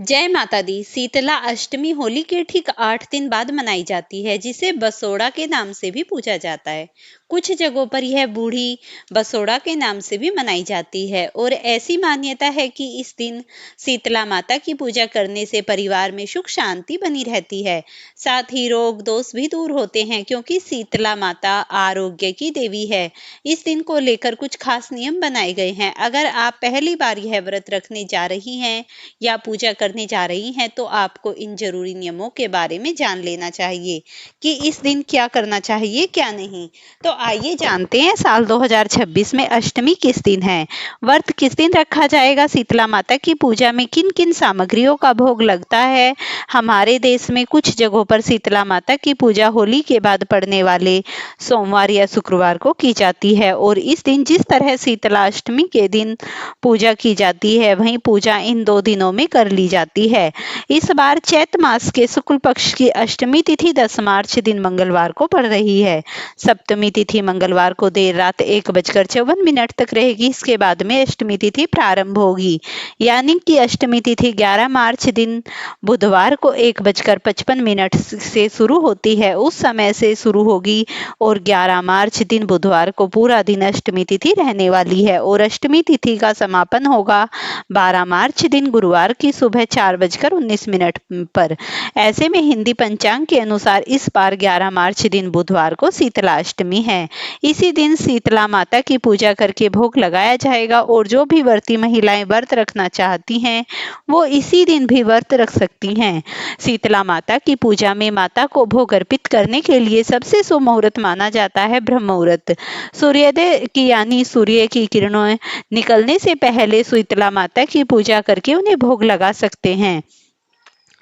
जय माता दी। शीतला अष्टमी होली के ठीक 8 दिन बाद मनाई जाती है, जिसे बसोड़ा के नाम से भी पूजा जाता है। कुछ जगहों पर यह बूढ़ी बसोड़ा के नाम से भी मनाई जाती है और ऐसी मान्यता है कि इस दिन शीतला माता की पूजा करने से परिवार में सुख शांति बनी रहती है। साथ ही रोग दोष भी दूर होते हैं, क्योंकि शीतला माता आरोग्य की देवी है। इस दिन को लेकर कुछ खास नियम बनाए गए हैं। अगर आप पहली बार यह व्रत रखने जा रही हैं या पूजा करने जा रही हैं, तो आपको इन जरूरी नियमों के बारे में जान लेना चाहिए कि इस दिन क्या करना चाहिए, क्या नहीं। तो आइए जानते हैं साल 2026 में अष्टमी किस दिन है, व्रत किस दिन रखा जाएगा, शीतला माता की पूजा में किन किन सामग्रियों का भोग लगता है। हमारे देश में कुछ जगहों पर शीतला माता की पूजा होली के बाद पड़ने वाले सोमवार या शुक्रवार को की जाती है और इस दिन जिस तरह शीतला अष्टमी के दिन पूजा की जाती है, वहीं पूजा इन 2 दिनों में कर ली जाती है। इस बार चैत मास के शुक्ल पक्ष की अष्टमी तिथि 10 मार्च दिन मंगलवार को पड़ रही है। सप्तमी तिथि मंगलवार को देर रात 1:54 तक रहेगी। इसके बाद में अष्टमी तिथि प्रारंभ होगी, यानी कि अष्टमी तिथि 11 मार्च दिन बुधवार को 1:55 से शुरू होती है, उस समय से शुरू होगी और 11 मार्च दिन बुधवार को पूरा दिन अष्टमी तिथि रहने वाली है और अष्टमी तिथि का समापन होगा 12 मार्च दिन गुरुवार की सुबह 4:19 पर। ऐसे में हिंदी पंचांग के अनुसार इस बार 11 मार्च दिन बुधवार को शीतला अष्टमी है। इसी दिन शीतला माता की पूजा करके भोग लगाया जाएगा और जो भी व्रती महिलाएं व्रत रखना चाहती हैं, वो इसी दिन भी व्रत रख सकती हैं। शीतला माता की पूजा में माता को भोग अर्पित करने के लिए सबसे शुभ मुहूर्त माना जाता है ब्रह्म मुहूर्त। सूर्योदय की यानी सूर्य की किरणों निकलने से पहले शीतला माता की पूजा करके उन्हें भोग लगा सकते हैं।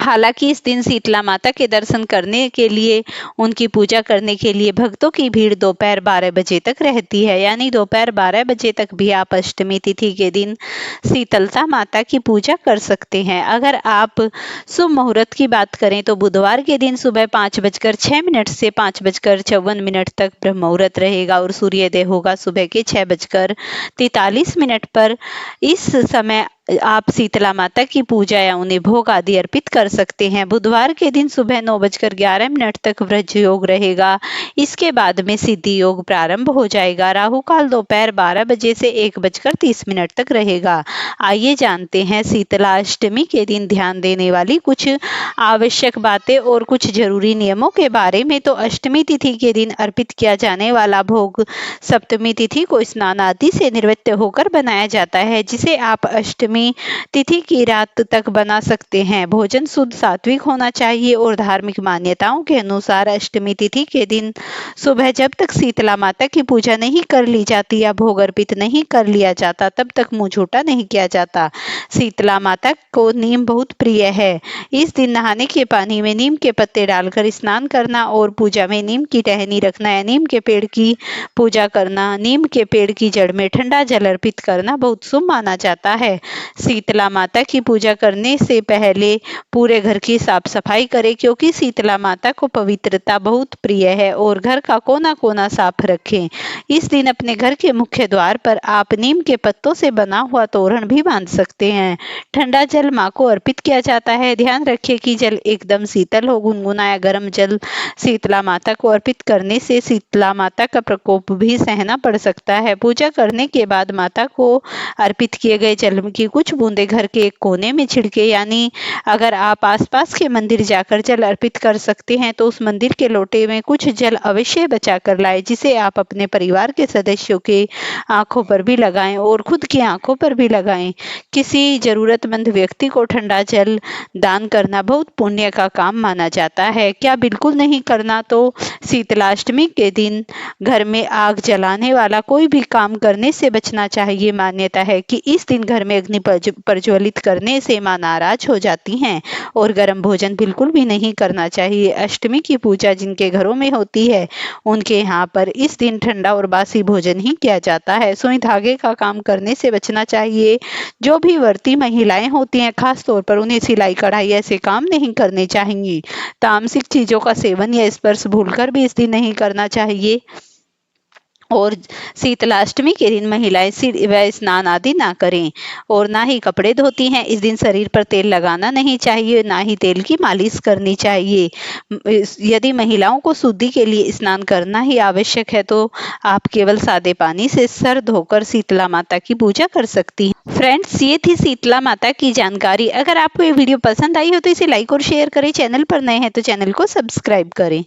हालांकि इस दिन शीतला माता के दर्शन करने के लिए, उनकी पूजा करने के लिए भक्तों की भीड़ दोपहर 12 बजे तक रहती है, यानी दोपहर 12 बजे तक भी आप अष्टमी तिथि के दिन शीतलता माता की पूजा कर सकते हैं। अगर आप शुभ मुहूर्त की बात करें तो बुधवार के दिन सुबह 5:06 से 5:54 तक ब्रह्म मुहूर्त रहेगा और सूर्योदय होगा सुबह के 6:43 पर। इस समय आप शीतला माता की पूजा या उन्हें भोग आदि अर्पित कर सकते हैं। बुधवार के दिन सुबह 9:11 तक वृज्ध योग रहेगा। इसके बाद में सिद्धि योग प्रारंभ हो जाएगा। राहु काल दोपहर 12 बजे से 1:30 तक रहेगा। आइए जानते हैं शीतला अष्टमी के दिन ध्यान देने वाली कुछ आवश्यक बातें और कुछ जरूरी नियमों के बारे में। तो अष्टमी तिथि के दिन अर्पित किया जाने वाला भोग सप्तमी तिथि को स्नान आदि से निवृत्त होकर बनाया जाता है, जिसे आप अष्टमी तिथि की रात तक बना सकते हैं। भोजन शुद्ध सात्विक होना चाहिए और धार्मिक मान्यताओं के अनुसार अष्टमी तिथि के दिन सुबह जब तक शीतला माता की पूजा नहीं कर ली जाती या भोग अर्पित नहीं कर लिया जाता, तब तक मुंह झूठा नहीं किया जाता। शीतला माता को नीम बहुत प्रिय है। इस दिन नहाने के पानी में नीम के पत्ते डालकर स्नान करना और पूजा में नीम की टहनी रखना या नीम के पेड़ की पूजा करना, नीम के पेड़ की जड़ में ठंडा जल अर्पित करना बहुत शुभ माना जाता है। शीतला माता की पूजा करने से पहले पूरे घर की साफ सफाई करें, क्योंकि शीतला माता को पवित्रता बहुत प्रिय है और घर का कोना कोना साफ रखें। इस दिन अपने घर के मुख्य द्वार पर आप नीम के पत्तों से बना हुआ तोरण भी बांध सकते हैं। ठंडा जल मां को अर्पित किया जाता है। ध्यान रखें कि जल एकदम शीतल हो। गुनगुना या गर्म जल शीतला माता को अर्पित करने से शीतला माता का प्रकोप भी सहना पड़ सकता है। पूजा करने के बाद माता को अर्पित किए गए जल की कुछ बूंदे घर के एक कोने में छिड़के, यानी अगर आप आसपास के मंदिर जाकर जल अर्पित कर सकते हैं तो उस मंदिर के लोटे में कुछ जल अवश्य बचा कर लाएं, जिसे आप अपने परिवार के सदस्यों के आंखों पर भी लगाएं और खुद की आंखों पर भी लगाएं। किसी जरूरतमंद व्यक्ति को ठंडा जल दान करना बहुत पुण्य का काम माना जाता है। क्या बिल्कुल नहीं करना, तो शीतलाष्टमी के दिन घर में आग जलाने वाला कोई भी काम करने से बचना चाहिए। मान्यता है कि इस दिन घर में अग्नि प्रज्वलित करने से मां नाराज हो जाती हैं और गर्म भोजन बिल्कुल भी नहीं करना चाहिए। अष्टमी की पूजा जिनके घरों में होती है, उनके यहाँ पर इस दिन ठंडा और बासी भोजन ही किया जाता है। सुई धागे का काम करने से बचना चाहिए। जो भी व्रती महिलाएं होती हैं, खास तौर पर उन्हें सिलाई कढ़ाई ऐसे काम नहीं करने चाहिए। तामसिक चीजों का सेवन या स्पर्श भूलकर भी इस दिन नहीं करना चाहिए। और शीतलाष्टमी के दिन महिलाएं सिर व स्नान आदि ना करें और ना ही कपड़े धोती हैं। इस दिन शरीर पर तेल लगाना नहीं चाहिए, ना ही तेल की मालिश करनी चाहिए। यदि महिलाओं को शुद्धि के लिए स्नान करना ही आवश्यक है तो आप केवल सादे पानी से सर धोकर शीतला माता की पूजा कर सकती हैं। फ्रेंड्स, ये थी शीतला माता की जानकारी। अगर आपको ये वीडियो पसंद आई हो तो इसे लाइक और शेयर करें। चैनल पर नए हैं तो चैनल को सब्सक्राइब करें।